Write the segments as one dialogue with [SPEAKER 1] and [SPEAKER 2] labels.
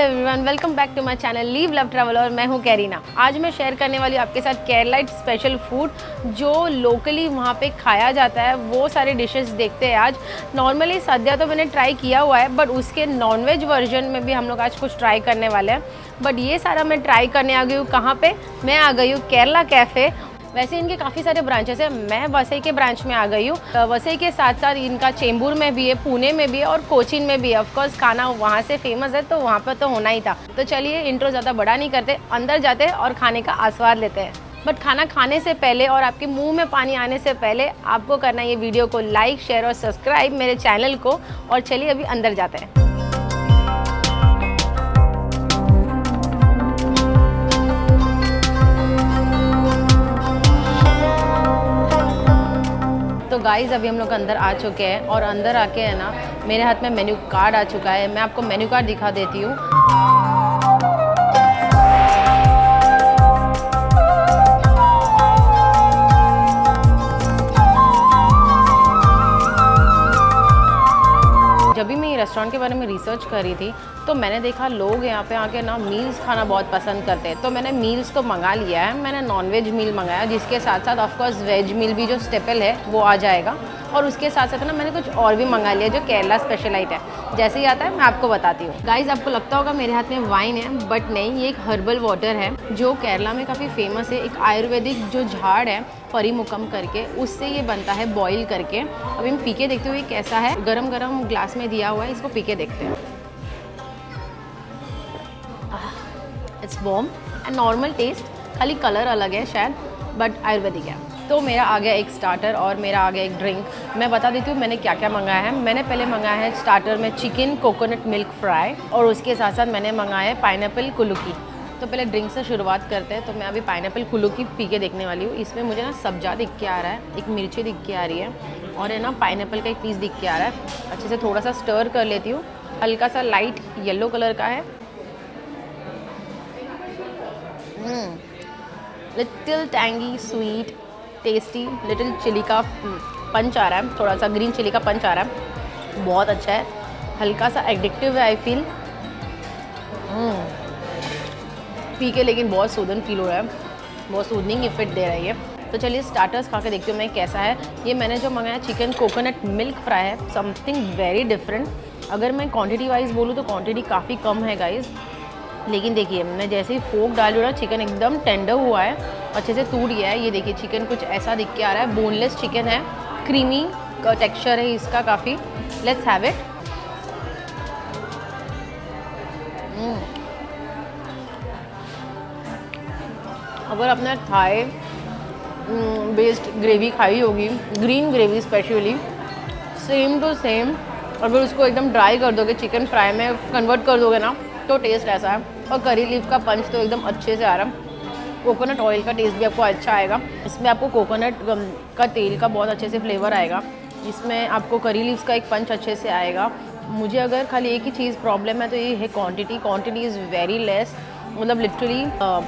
[SPEAKER 1] Everyone, welcome back to my channel live love travel और मैं हूं कैरीना। आज मैं शेयर करने वाली हूं आपके साथ केरलाइट स्पेशल फूड जो लोकली वहां पे खाया जाता है। वो सारे डिशेस देखते हैं आज। नॉर्मली सद्या तो मैंने ट्राई किया हुआ है, बट उसके नॉनवेज वर्जन में भी हम लोग आज कुछ ट्राई करने वाले हैं। बट ये सारा मैं ट्राई करने आ गई हूँ कहाँ पे, मैं आ गई हूँ केरला कैफ़े। वैसे इनके काफ़ी सारे ब्रांचेस हैं, मैं वसई के ब्रांच में आ गई हूँ। वसई के साथ साथ इनका चेंबूर में भी है, पुणे में भी है और कोचीन में भी है। ऑफकोर्स खाना वहाँ से फेमस है तो वहाँ पर तो होना ही था। तो चलिए इंट्रो ज़्यादा बड़ा नहीं करते, अंदर जाते हैं और खाने का आस्वाद लेते हैं। बट खाना खाने से पहले और आपके मुंह में पानी आने से पहले आपको करना है ये वीडियो को लाइक, शेयर और सब्सक्राइब मेरे चैनल को। और चलिए अभी अंदर जाते हैं। तो गाइज़ अभी हम लोग अंदर आ चुके हैं और अंदर आके है ना मेरे हाथ में मेन्यू कार्ड आ चुका है। मैं आपको मेन्यू कार्ड दिखा देती हूँ। जब भी मैं ये रेस्टोरेंट के बारे में रिसर्च कर रही थी तो मैंने देखा लोग यहाँ पे आके ना मील्स खाना बहुत पसंद करते हैं। तो मैंने मील्स तो मंगा लिया है। मैंने नॉनवेज मील मंगाया जिसके साथ साथ ऑफकोर्स वेज मील भी जो स्टेपल है वो आ जाएगा। और उसके साथ साथ ना मैंने कुछ और भी मंगा लिया जो केरला स्पेशलाइट है। जैसे ही आता है मैं आपको बताती हूँ। गाइज आपको लगता होगा मेरे हाथ में वाइन है, बट नहीं, ये एक हर्बल वाटर है जो केरला में काफ़ी फेमस है। एक आयुर्वेदिक जो झाड़ है परिमुकम करके, उससे ये बनता है बॉईल करके। अभी हम पी के देखते हुए कैसा है। गरम गरम ग्लास में दिया हुआ है, इसको पी के देखते हैं। It's warm and normal taste, खाली कलर अलग है शायद, बट आयुर्वेदिक है। तो मेरा आ गया एक स्टार्टर और मेरा आ गया एक ड्रिंक। मैं बता देती हूँ मैंने क्या क्या मंगाया है। मैंने पहले मंगाया है स्टार्टर में चिकन कोकोनट मिल्क फ्राई और उसके साथ साथ मैंने मंगाया है पाइनएप्पल कुलुकी। तो पहले ड्रिंक से शुरुआत करते हैं। तो मैं अभी पाइनएप्पल कुलुकी पी के देखने वाली हूँ। इसमें मुझे ना सब्जा दिख के आ रहा है, एक मिर्ची दिख के आ रही है और है ना पाइनएप्पल का एक पीस दिख के आ रहा है। अच्छे से थोड़ा सा स्टर कर लेती हूँ। हल्का सा लाइट येलो कलर का है। Little tangy sweet tasty, little chilli का पंच आ रहा है, थोड़ा सा ग्रीन चिली का पंच आ रहा है। बहुत अच्छा है, हल्का सा एडिक्टिव है आई फील। पी के लेकिन बहुत सूदन फील हो रहा है, बहुत सूदनिंग इफेक्ट दे रहा है ये। तो चलिए स्टार्टर्स खा के देखती हूँ मैं कैसा है। ये मैंने जो मंगाया चिकन कोकोनट मिल्क फ्राई है, समथिंग वेरी डिफरेंट। अगर मैं क्वांटिटी वाइज बोलूँ तो क्वांटिटी काफ़ी कम है गाइज, लेकिन देखिए मैं जैसे ही फोक डालू ना चिकन एकदम टेंडर हुआ है, अच्छे से टूट गया है। ये देखिए चिकन कुछ ऐसा दिख के आ रहा है, बोनलेस चिकन है, क्रीमी का टेक्सचर है इसका काफ़ी। Let's have it. अगर आपने थाई बेस्ड ग्रेवी खाई होगी, green gravy specially, same to same अगर उसको एकदम ड्राई कर दोगे, चिकन फ्राई में कन्वर्ट कर दोगे ना, तो टेस्ट ऐसा है। और करी लीफ का पंच तो एकदम अच्छे से आ रहा है। कोकोनट ऑयल का टेस्ट भी आपको अच्छा आएगा। इसमें आपको कोकोनट का तेल का बहुत अच्छे से फ्लेवर आएगा। इसमें आपको करी लीव्स का एक पंच अच्छे से आएगा। मुझे अगर खाली एक ही चीज़ प्रॉब्लम है तो ये है क्वांटिटी इज़ वेरी लेस। मतलब लिटरली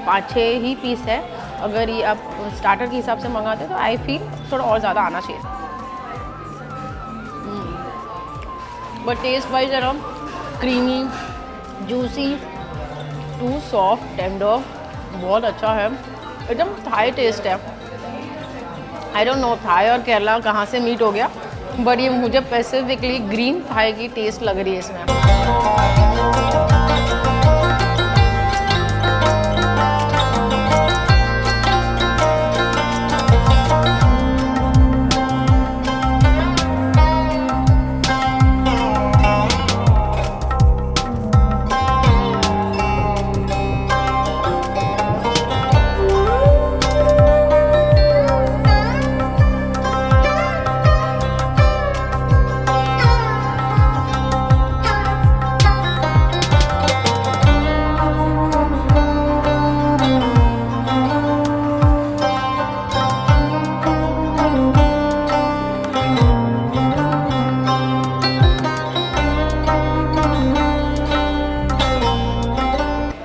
[SPEAKER 1] 5-6 ही पीस है। अगर ये आप स्टार्टर के हिसाब से मंगाते हो तो आई फील थोड़ा और ज़्यादा आना चाहिए। बट टेस्ट वाइज है ना creamy, juicy, too soft, tender, बहुत अच्छा है। एकदम थाई टेस्ट है। आई डोंट नो थाई और केरला कहाँ से मीट हो गया, बट ये मुझे स्पेसिफिकली ग्रीन थाई की टेस्ट लग रही है इसमें।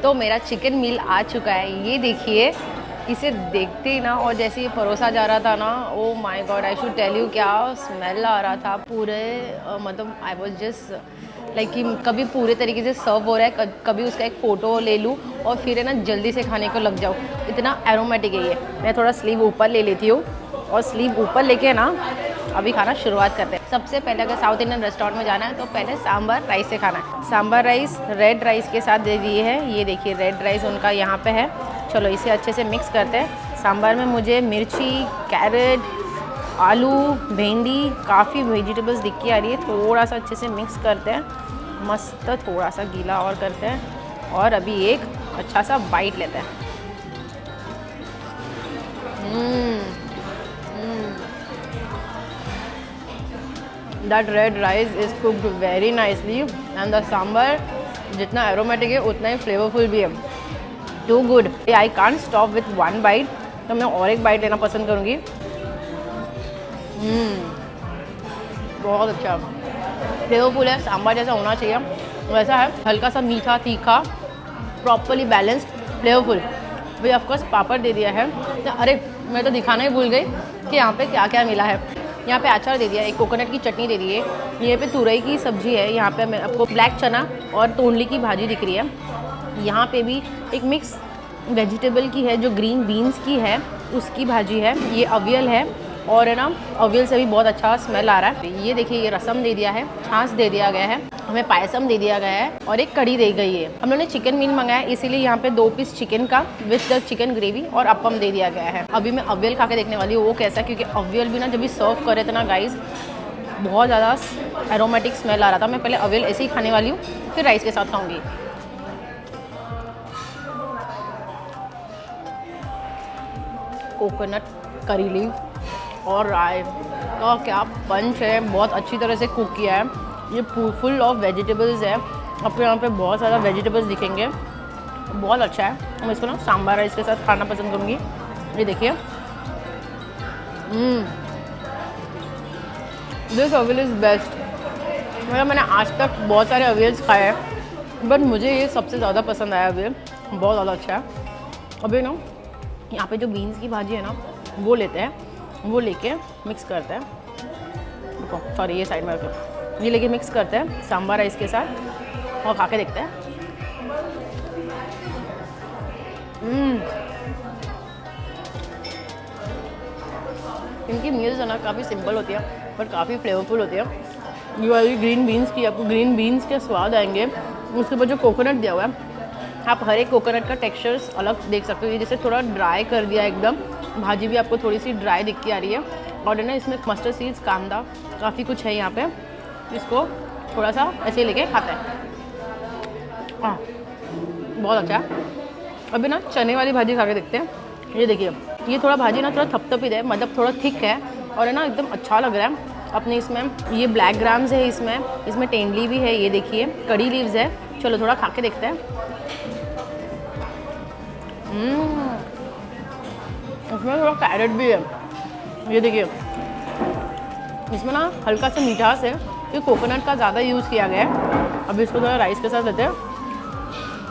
[SPEAKER 1] तो मेरा चिकन मील आ चुका है, ये देखिए इसे देखते ही ना, और जैसे ये परोसा जा रहा था ना, oh my god, I should tell you क्या स्मेल आ रहा था पूरे, मतलब आई वाज जस्ट लाइक कि कभी पूरे तरीके से सर्व हो रहा है, कभी उसका एक फ़ोटो ले लूँ और फिर है ना जल्दी से खाने को लग जाऊँ, इतना एरोमेटिक है ये। मैं थोड़ा स्लीव ऊपर ले लेती हूँ, और स्लीव ऊपर लेके ना अभी खाना शुरुआत करते हैं। सबसे पहले अगर साउथ इंडियन रेस्टोरेंट में जाना है तो पहले सांभर राइस से खाना है। सांभर राइस रेड राइस के साथ दे दिए है, ये देखिए रेड राइस उनका यहाँ पे है। चलो इसे अच्छे से मिक्स करते हैं। सांभर में मुझे मिर्ची, कैरेट, आलू, भिंडी, काफ़ी वेजिटेबल्स दिख के आ रही है। थोड़ा सा अच्छे से मिक्स करते हैं, मस्त थोड़ा सा गीला और करते हैं, और अभी एक अच्छा सा बाइट लेते हैं। That red rice is cooked very nicely and the sambar जितना एरोमेटिक है उतना ही फ्लेवरफुल भी है। Too good, I can't stop with one bite, तो मैं और एक बाइट लेना पसंद करूँगी। बहुत अच्छा फ्लेवरफुल है, सांभर जैसा होना चाहिए वैसा है, हल्का सा मीठा तीखा, प्रॉपरली बैलेंस्ड, फ्लेवरफुल। भाई ऑफकोर्स पापड़ दे दिया है। अरे मैं तो दिखाना ही भूल गई कि यहाँ पे क्या क्या मिला है। यहाँ पे अचार दे दिया है, एक कोकोनट की चटनी दे दी है, यहाँ पे तुरई की सब्जी है, यहाँ पे आपको ब्लैक चना और तोंडली की भाजी दिख रही है। यहाँ पे भी एक मिक्स वेजिटेबल की है जो ग्रीन बीन्स की है, उसकी भाजी है। ये अवियल है, और है ना अवियल से भी बहुत अच्छा स्मेल आ रहा है। ये देखिए ये रसम दे दिया है, छाछ दे दिया गया है, हमें पायसम दे दिया गया है, और एक कढ़ी दे गई है। हम लोगों ने चिकन मील मंगाया है, इसीलिए यहाँ पे 2 पीस चिकन का विथ द चिकन ग्रेवी और अपम दे दिया गया है। अभी मैं अवियल खा के देखने वाली हूँ वो कैसा है, क्योंकि अवियल भी ना जब भी सर्व करे थे ना गाइज, बहुत ज़्यादा एरोमेटिक स्मेल आ रहा था। मैं पहले अवियल ऐसे ही खाने वाली हूँ, फिर राइस के साथ खाऊँगी। कोकोनट, करी लीव और राई का क्या पंच है, बहुत अच्छी तरह से कुक किया है। ये फुल ऑफ वेजिटेबल्स है, आपको यहाँ पे बहुत ज़्यादा वेजिटेबल्स दिखेंगे, बहुत अच्छा है। मैं इसको ना सांभर राइस के साथ खाना पसंद करूँगी। ये देखिए, दिस अवियल इज़ बेस्ट। मतलब मैंने आज तक बहुत सारे अवियल्स खाए हैं, बट मुझे ये सबसे ज़्यादा पसंद आया अवियल, बहुत ज़्यादा अच्छा है। अभी ना यहाँ पे जो बीन्स की भाजी है ना वो लेते हैं, वो लेके मिक्स करते हैं, सॉरी ये साइड में रखो, ये लेके मिक्स करते हैं सांभर राइस के साथ और खा के देखते हैं। इनकी मील्स है ना काफ़ी सिंपल होती है बट काफ़ी फ्लेवरफुल होती है। ये वाली ग्रीन बीन्स की, आपको ग्रीन बीन्स के स्वाद आएंगे। उसके बाद जो कोकोनट दिया हुआ है, आप हर एक कोकोनट का टेक्सचर्स अलग देख सकते हो। जैसे थोड़ा ड्राई कर दिया एकदम, भाजी भी आपको थोड़ी सी ड्राई दिख के आ रही है, और है ना इसमें मस्टर्ड सीड्स, कांदा, काफ़ी कुछ है यहाँ पे। इसको थोड़ा सा ऐसे लेके खाते हैं। हाँ बहुत अच्छा है। अभी ना चने वाली भाजी खा के देखते हैं। ये देखिए, ये थोड़ा भाजी ना थोड़ा थपथपित है, मतलब थोड़ा थिक है, और है ना एकदम अच्छा लग रहा है। अपने इसमें ये ब्लैक ग्राम्स है, इसमें टेंडली भी है, ये देखिए कड़ी लीव्स है। चलो थोड़ा खा के देखते हैं। इसमें थोड़ा कैरेट भी है, ये देखिए। इसमें ना हल्का सा मिठास है, ये कोकोनट का ज़्यादा यूज़ किया गया है। अभी इसको थोड़ा राइस के साथ लेते हैं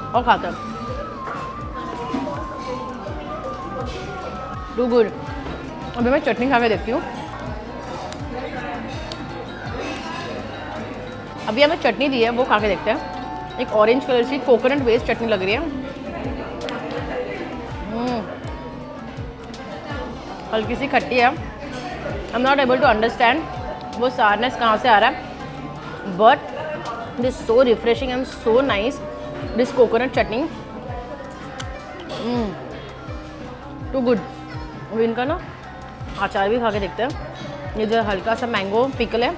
[SPEAKER 1] और खाते हैं। Too good. अभी मैं चटनी खा के देखती हूँ। अभी हमें चटनी दी है, वो खा के देखते हैं। एक ऑरेंज कलर की कोकोनट बेस्ड चटनी लग रही है, हल्की सी खट्टी है। I am not able to understand वो सारनेस कहाँ से आ रहा है, but it is so refreshing and so nice this coconut chutney. Too good. अभी इनका ना अचार भी खा के देखते हैं। ये जो हल्का सा मैंगो पिकल है,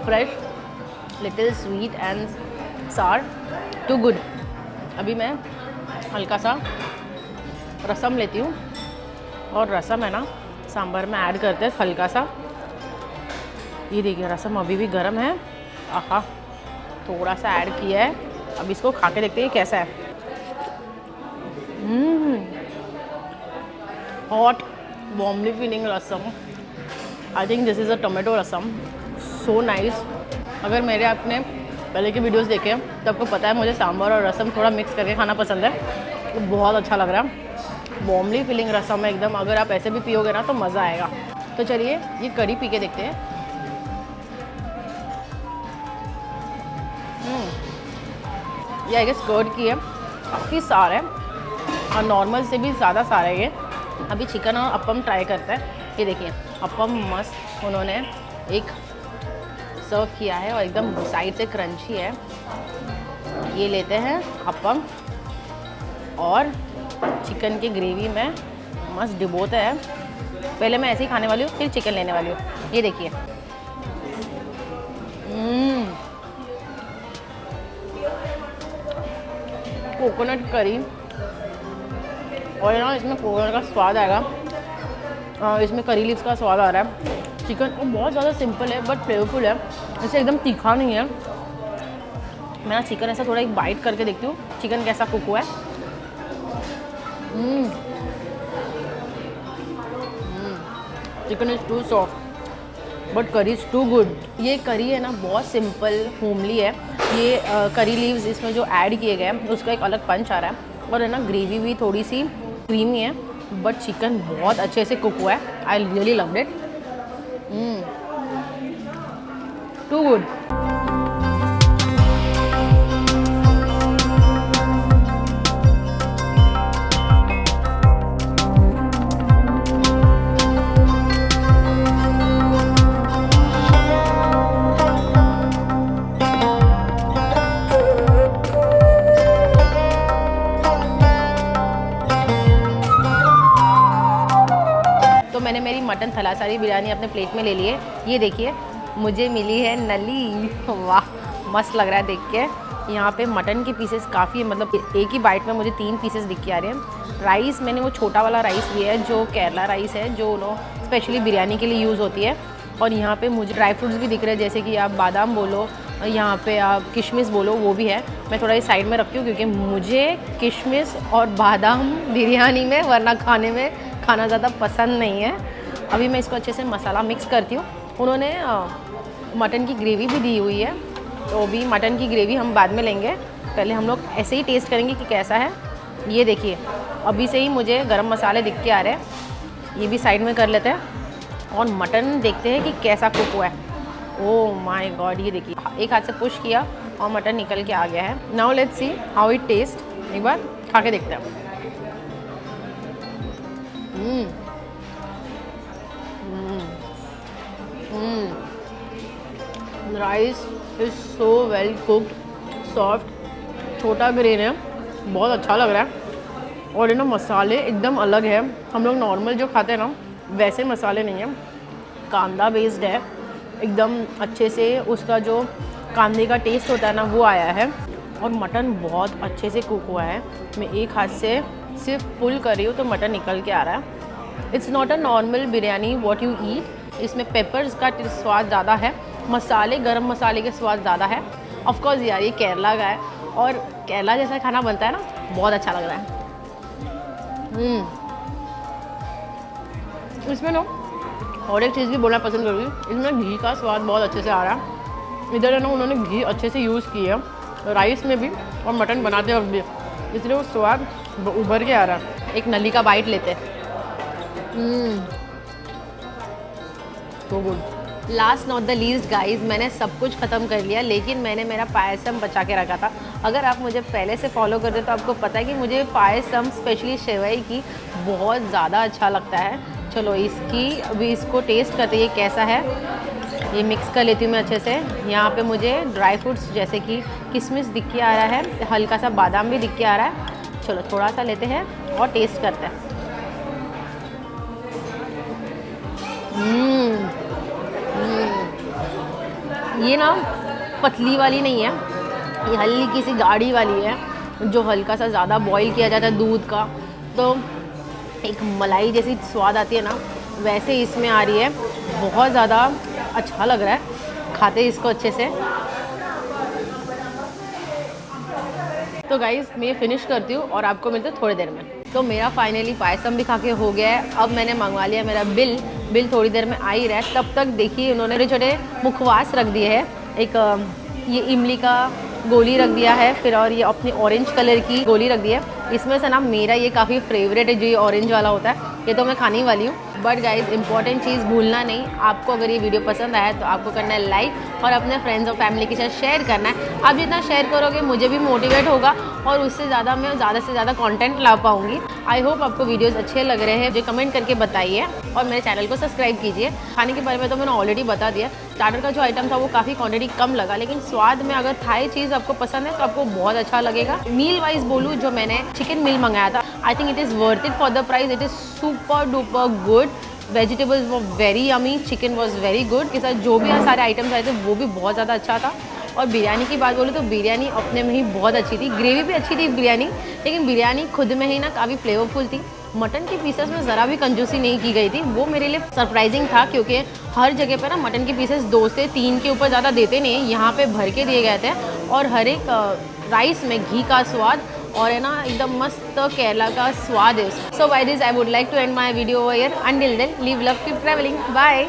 [SPEAKER 1] fresh, little sweet and sour, too good. अभी मैं हल्का सा रसम लेती हूँ, और रसम है ना सांभर में ऐड करते हैं हल्का सा। ये देखिए रसम अभी भी गर्म है, आहा थोड़ा सा ऐड किया है। अब इसको खा के देखते हैं कैसा है। Hot warmly feeling rasam. I think this is a tomato rasam, so nice. अगर मेरे अपने पहले की वीडियोस देखे तो आपको पता है मुझे सांभर और रसम थोड़ा मिक्स करके खाना पसंद है, तो बहुत अच्छा लग रहा है। वार्मली फीलिंग रसम है एकदम, अगर आप ऐसे भी पियोगे ना तो मज़ा आएगा। तो चलिए ये कढ़ी पी के देखते हैं। ये आई गेस कर्ड की है, काफ़ी सार है और नॉर्मल से भी ज़्यादा सार है ये। अभी चिकन और अप्पम ट्राई करते हैं। ये देखिए अप्पम मस्त उन्होंने एक सर्व किया है और एकदम साइड से क्रंची है। ये लेते हैं अप्पम और चिकन की ग्रेवी में मस्त डिबोते हैं। पहले मैं ऐसे ही खाने वाली हूँ, फिर चिकन लेने वाली हूँ। ये देखिए कोकोनट करी और ना इसमें कोकोनट का स्वाद आएगा, इसमें करी लीव्स का स्वाद आ रहा है। चिकन बहुत ज़्यादा सिंपल है बट फ्लेवरफुल है, ऐसे एकदम तीखा नहीं है। मैं ना चिकन ऐसा थोड़ा एक बाइट करके देखती हूँ चिकन कैसा कुक हुआ है। Chicken is too soft but curry is too good. ये करी है ना बहुत सिंपल होमली है। ये करी लीव्स इसमें जो ऐड किए गए हैं उसका एक अलग पंच आ रहा है और है ना ग्रेवी भी थोड़ी सी क्रीमी है बट चिकन बहुत अच्छे से कुक हुआ है। I really loved it, too good. मैंने मेरी मटन थलासारी बिरयानी अपने प्लेट में ले ली है। ये देखिए मुझे मिली है नली, वाह मस्त लग रहा है देख के। यहाँ पे मटन के पीसेस काफ़ी, मतलब एक ही बाइट में मुझे 3 पीसेस दिख के आ रहे हैं। राइस मैंने वो छोटा वाला राइस लिया है जो केरला राइस है, जो स्पेशली बिरयानी के लिए यूज़ होती है। और यहाँ पे मुझे ड्राई फ्रूट्स भी दिख रहे हैं, जैसे कि आप बादाम बोलो, यहाँ पे आप किशमिश बोलो, वो भी है। मैं थोड़ा इस साइड में रखती हूँ क्योंकि मुझे किशमिश और बादाम बिरयानी में वरना खाना ज़्यादा पसंद नहीं है। अभी मैं इसको अच्छे से मसाला मिक्स करती हूँ। उन्होंने मटन की ग्रेवी भी दी हुई है, तो भी मटन की ग्रेवी हम बाद में लेंगे। पहले हम लोग ऐसे ही टेस्ट करेंगे कि कैसा है। ये देखिए अभी से ही मुझे गरम मसाले दिख के आ रहे हैं, ये भी साइड में कर लेते हैं और मटन देखते हैं कि कैसा कुक हुआ है। ओह माय गॉड, ये देखिए एक हाथ से पुश किया और मटन निकल के आ गया है। Now let's see how it taste. एक बार खा के देखते हैं। Rice is so well cooked, soft, छोटा ग्रेन है, बहुत अच्छा लग रहा है। और ना मसाले एकदम अलग है, हम लोग नॉर्मल जो खाते हैं ना वैसे मसाले नहीं हैं, कांदा बेस्ड है एकदम अच्छे से। उसका जो कांदे का टेस्ट होता है ना वो आया है और मटन बहुत अच्छे से कुक हुआ है। मैं एक हाथ से सिर्फ पुल कर रही हूँ तो मटन निकल के आ रहा है। It's not a normal biryani what you eat. इसमें पेपर्स का स्वाद ज़्यादा है, मसाले गरम मसाले के स्वाद ज़्यादा है। ऑफ कोर्स यार ये केरला का है और केरला जैसा खाना बनता है ना, बहुत अच्छा लग रहा है। इसमें ना और एक चीज़ भी बोलना पसंद करूँगी, इसमें घी का स्वाद बहुत अच्छे से आ रहा है। इधर है ना उन्होंने घी अच्छे से यूज़ की है राइस में भी और मटन बनाते वक्त भी, इसलिए वो स्वाद उभर के आ रहा है। एक नली का बाइट लेते हैं। तो good. Last not the least guys, मैंने सब कुछ ख़त्म कर लिया लेकिन मैंने मेरा पायसम बचा के रखा था। अगर आप मुझे पहले से फॉलो करते तो आपको पता है कि मुझे पायसम स्पेशली सेवई की बहुत ज़्यादा अच्छा लगता है। चलो अभी इसको टेस्ट करते हैं ये कैसा है। ये मिक्स कर लेती हूँ मैं अच्छे से। यहाँ पे मुझे ड्राई फ्रूट्स जैसे कि किशमिश दिख के आ रहा है, हल्का सा बादाम भी दिख के आ रहा है। चलो थोड़ा सा लेते हैं और टेस्ट करते हैं। ये ना पतली वाली नहीं है, ये हल्की सी गाढ़ी वाली है जो हल्का सा ज़्यादा बॉईल किया जाता है दूध का, तो एक मलाई जैसी स्वाद आती है ना, वैसे इसमें आ रही है। बहुत ज़्यादा अच्छा लग रहा है, खाते इसको अच्छे से। तो गाइज़ मैं ये फिनिश करती हूँ और आपको मिलते थोड़ी देर में। तो मेरा फाइनली पायसम भी खा के हो गया है। अब मैंने मंगवा लिया मेरा बिल थोड़ी देर में आ ही रहा है। तब तक देखिए उन्होंने छोटे छोटे मुखवास रख दिए हैं। एक ये इमली का गोली रख दिया है, फिर और ये अपनी ऑरेंज कलर की गोली रख दी है। इसमें से ना मेरा ये काफ़ी फेवरेट है, जो ये ऑरेंज वाला होता है, ये तो मैं खाने ही वाली हूँ। बट गाइज इंपॉर्टेंट चीज़ भूलना नहीं, आपको अगर ये वीडियो पसंद आया तो आपको करना है लाइक और अपने फ्रेंड्स और फैमिली के साथ शेयर करना है। आप जितना शेयर करोगे मुझे भी मोटिवेट होगा और उससे ज़्यादा मैं ज़्यादा से ज़्यादा कंटेंट ला पाऊँगी। आई होप आपको वीडियोस अच्छे लग रहे हैं, मुझे कमेंट करके बताइए और मेरे चैनल को सब्सक्राइब कीजिए। खाने के बारे में तो मैंने ऑलरेडी बता दिया। स्टार्टर का जो आइटम था वो काफ़ी क्वांटिटी कम लगा, लेकिन स्वाद में अगर थाई चीज़ आपको पसंद है तो आपको बहुत अच्छा लगेगा। मील वाइज बोलूँ, जो मैंने चिकन मील मंगाया था, I think it is worth it for the price. It is super duper good. Vegetables वो very yummy, chicken was very good. के साथ जो भी सारे आइटम्स आए थे वो भी बहुत ज़्यादा अच्छा था। और बिरयानी की बात बोलूँ तो बिरयानी अपने में ही बहुत अच्छी थी। ग्रेवी भी अच्छी थी बिरयानी, लेकिन बिरयानी खुद में ही ना काफ़ी फ्लेवरफुल थी। मटन के पीसेस में ज़रा भी कंजूसी नहीं की गई थी, वो मेरे लिए सरप्राइजिंग था, क्योंकि हर जगह पे ना मटन के पीसेस 2 से 3 के ऊपर ज़्यादा देते नहीं हैं। यहाँ पे भर के दिए गए थे और हर एक राइस में घी का स्वाद और है ना एकदम मस्त केरला का स्वाद है। So by this I would like to end my video over here. Until then live love keep travelling, bye.